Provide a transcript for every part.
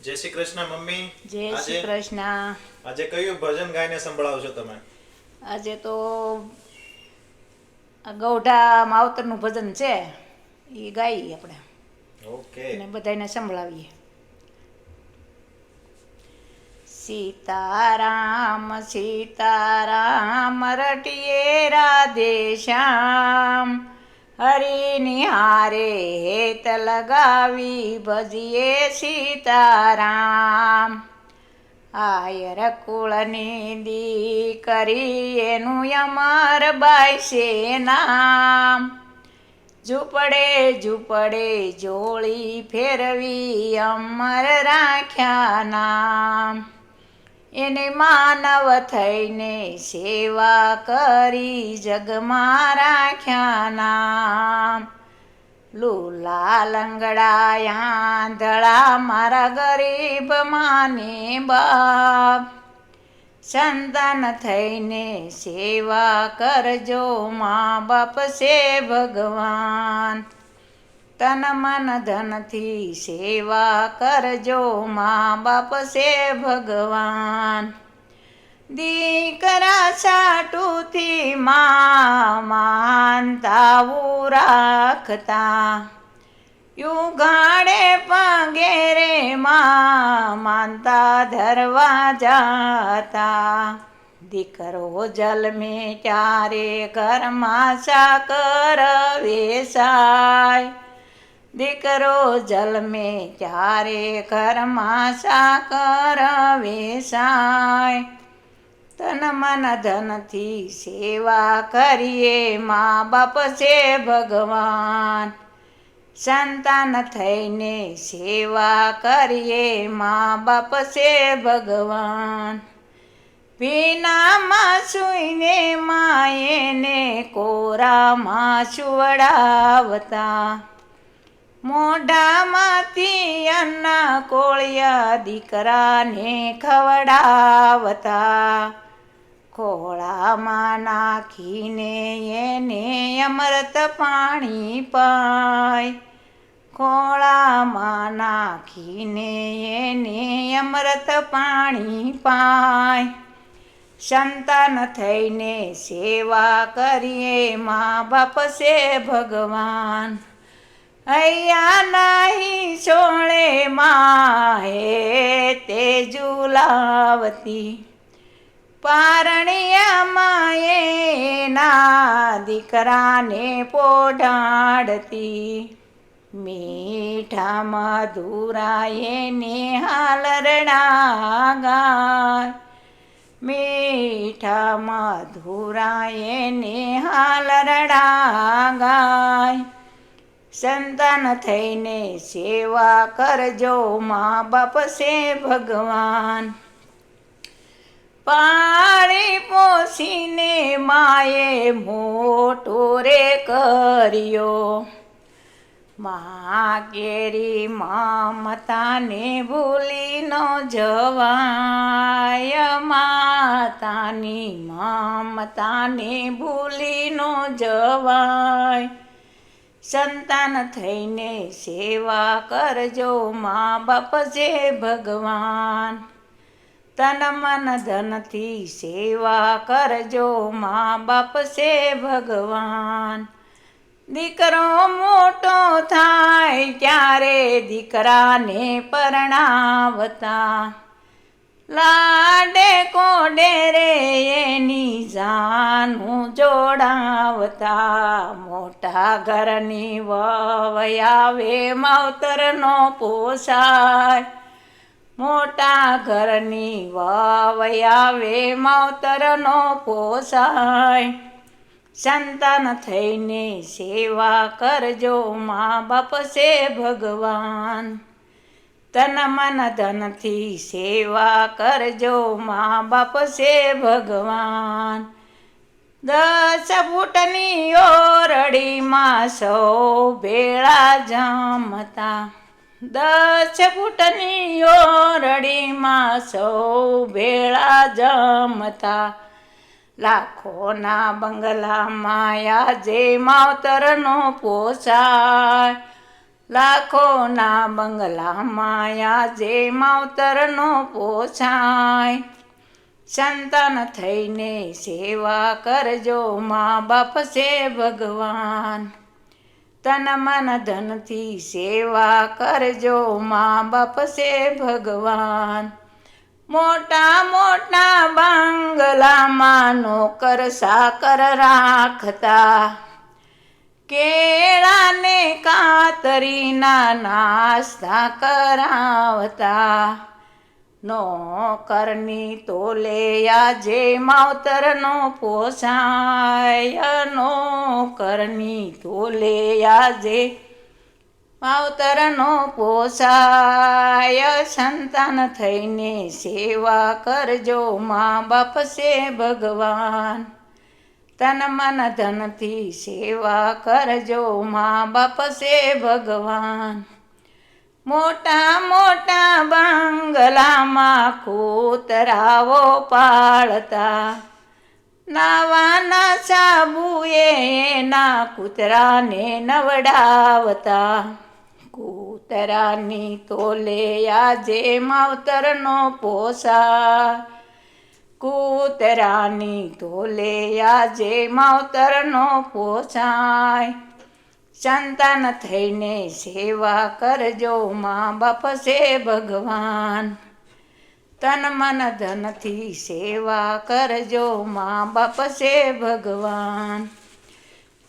જય શ્રી કૃષ્ણ મમ્મી. જય આજે શ્રી કૃષ્ણ. આજે કયું ભજન ગાઈને સંભળાવશો તમે? આજે તો ગૌઢા માવતરનું ભજન છે, એ ગાઈએ આપણે ઓકે. અને બધાને સંભળાવીએ. સીતારામ સીતારામ રટીએ રાધે શ્યામ, હરિની હારે હેત લગાવી ભજીએ સીતારામ. આયર કુળની દીકરી એનું અમર બાઈ છે નામ, ઝૂંપડે ઝૂંપડે જોળી ફેરવી અમર રાખ્યા નામ. એને માનવ થઈને સેવા કરી જગમાં રાખ્યા નામ. લૂલા લંગડા આંધળા મારા ગરીબ માને બાપ, સંતાન થઈને સેવા કરજો મા બાપ છે ભગવાન. તન મન ધનથી સેવા કરજો મા બાપ છે ભગવાન. દીકરા સાટુથી માનતાવું રાખતા, યુગાડે પગેરે માનતા ધરવા જાતા. દીકરો જલમે ત્યારે ઘરમાં સાકર વેસાય, દીકરો જલમે ત્યારે ઘરમાં સાકર વેસાય. તન મન ધનથી સેવા કરીએ મા બાપ છે ભગવાન, સંતાન થઈને સેવા કરીએ મા બાપ છે ભગવાન. ભીનામાં સૂઈને માયેને કોરામાં સુવડાવતા, મોઢામાંથી અન્ન કોળિયા દીકરાને ખવડાવતા. ખોળામાં નાખીને એને અમૃત પાણી પાય, ખોળામાં નાખીને એને અમૃત પાણી પાય. સંતાન થઈને સેવા કરીએ મા બાપ છે ભગવાન. અહીંયા નહીં સોળે માહે તે ઝુલાવતી, પારણિયામાં એના દીકરાને પોઢાડતી. મીઠા મધુરા એને હાલરડા ગાય, મીઠા મધુરા એને હાલરડા ગાય. સંતાન થઈને સેવા કરજો મા બાપ છે ભગવાન. પાળી પોસીને માએ મોટો રે કર્યો, મા કેરી મમતાને ભૂલી ન જવાય, માતાની મમતાને ભૂલી ન જવાય. સંતાન થઈને સેવા કરજો મા બાપ છે ભગવાન, તન મન ધનથી સેવા કરજો મા બાપ છે ભગવાન. દીકરો મોટો થાય ત્યારે દીકરાને પરણાવતા, લાડે કોડે રે એની જાનું જોડાવતા. મોટા ઘરની વહુ આવે માવતરનો પોસાય, મોટા ઘરની વહુ આવે માવતરનો પોસાય. સંતાન થઈને સેવા કરજો મા બાપ છે ભગવાન, તન મન ધનથી સેવા કરજો મા બાપ છે ભગવાન. 10 ફૂટની ઓરડીમાં સૌ ભેળા જમતા, 10 ફૂટની ઓરડીમાં સૌ ભેળા જમતા. લાખોના બંગલામાં આજે માવતરનો પોસાય, લાખોના બંગલામાં આજે માવતરનો પોછાય. સંતાન થઈને સેવા કરજો, મા બાપ છે ભગવાન. તન મન ધનથી સેવા કરજો, મા બાપ છે ભગવાન. મોટા મોટા બંગલામાં નોકર સાકર રાખતા, કેળાને કાતરીના નાસ્તા કરાવતા. નોકરની તોલે આજે માવતરનો પોસાય. નોકરની તોલે આજે માવતરનો પોસાય. સંતાન થઈને સેવા કરજો, મા બાપ છે ભગવાન. તન મન ધનથી સેવા કરજો, મા બાપ છે ભગવાન. મોટા મોટા બંગલામાં કૂતરાઓ પાળતા, નાવાના સાબુએ એના કૂતરાને નવડાવતા. કૂતરાની તોલે આજે માવતરનો પોસાય. કૂતરાની તોલે આજે માવતરનો પોસાય. સંતાન થઈને સેવા કરજો, મા બાપ છે ભગવાન. તન મન ધનથી સેવા કરજો, મા બાપ છે ભગવાન.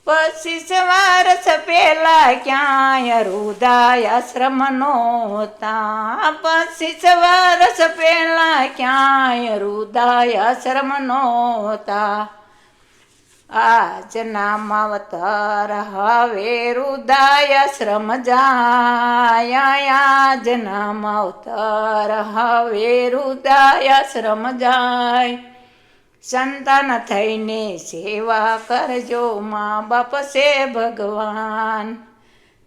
25 વર્ષ પહેલા ક્યાંય વૃદ્ધાશ્રમ નહોતા. 25 વર્ષ પહેલા ક્યાંય વૃદ્ધાશ્રમ નહોતા. આજના માવતર હવે વૃદ્ધાશ્રમ જાય. આજના માવતર હવે વૃદ્ધાશ્રમ જાય. સંતાન થઈને સેવા કરજો, મા બાપ છે ભગવાન.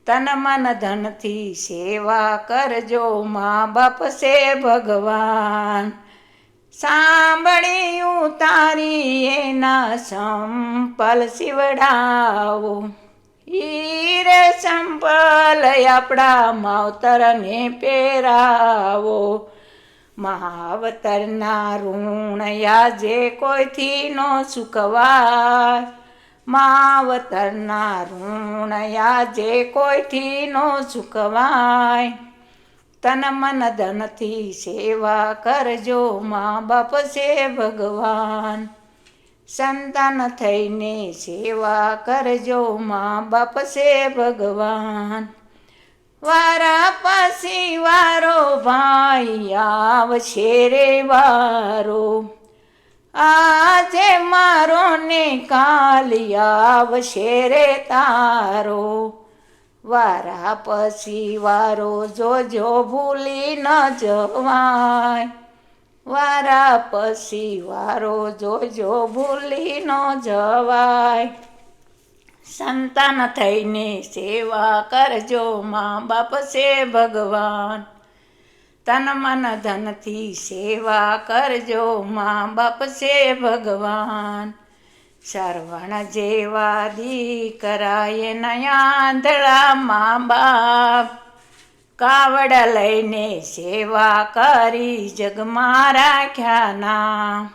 તન મન ધનથી સેવા કરજો, મા બાપ છે ભગવાન. સાંભળી ઉતારી એના સંપલ શિવડાવો. હીરે સંપલ આપણા માવતરને પહેરાવો. માવતરના ઋણ આજે કોઈથી ન ચૂકવાય. માવતરના ઋણ આજે કોઈથી ન ચૂકવાય. તન મન ધનથી સેવા કરજો, મા બાપ છે ભગવાન. સંતાન થઈને સેવા કરજો, મા બાપ છે ભગવાન. વારા પછી વારો ભાઈ આવશે રે વારો. આજે મારો ને કાલ આવશે રે તારો. વારા પછી વારો જોજો ભૂલી ન જવાય. વારા પછી વારો જોજો ભૂલી ન જવાય. સંતાન થઈને સેવા કરજો, મા બાપ છે ભગવાન. તન મન ધનથી સેવા કરજો, મા બાપ છે ભગવાન. શ્રવણ જેવા દીકરાએ આંધળા મા બાપ. કાવડ લઈને સેવા કરી જગમાં રાખ્યા નામ.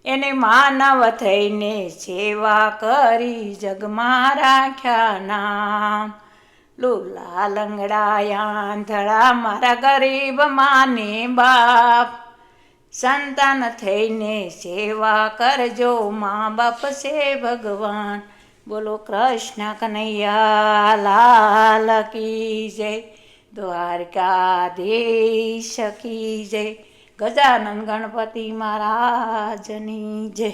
એને માનવ થઈને સેવા કરી જગમાં રાખ્યા નામ. લુલા લંગડા આંધળા મારા ગરીબ માને બાપ. સંતાન થઈને સેવા કરજો, મા બાપ છે ભગવાન. બોલો કૃષ્ણ કનૈયા લાલ કી જય. દ્વારકાધીશ કી જય. ગજાનન ગણપતિ મહારાજની જય.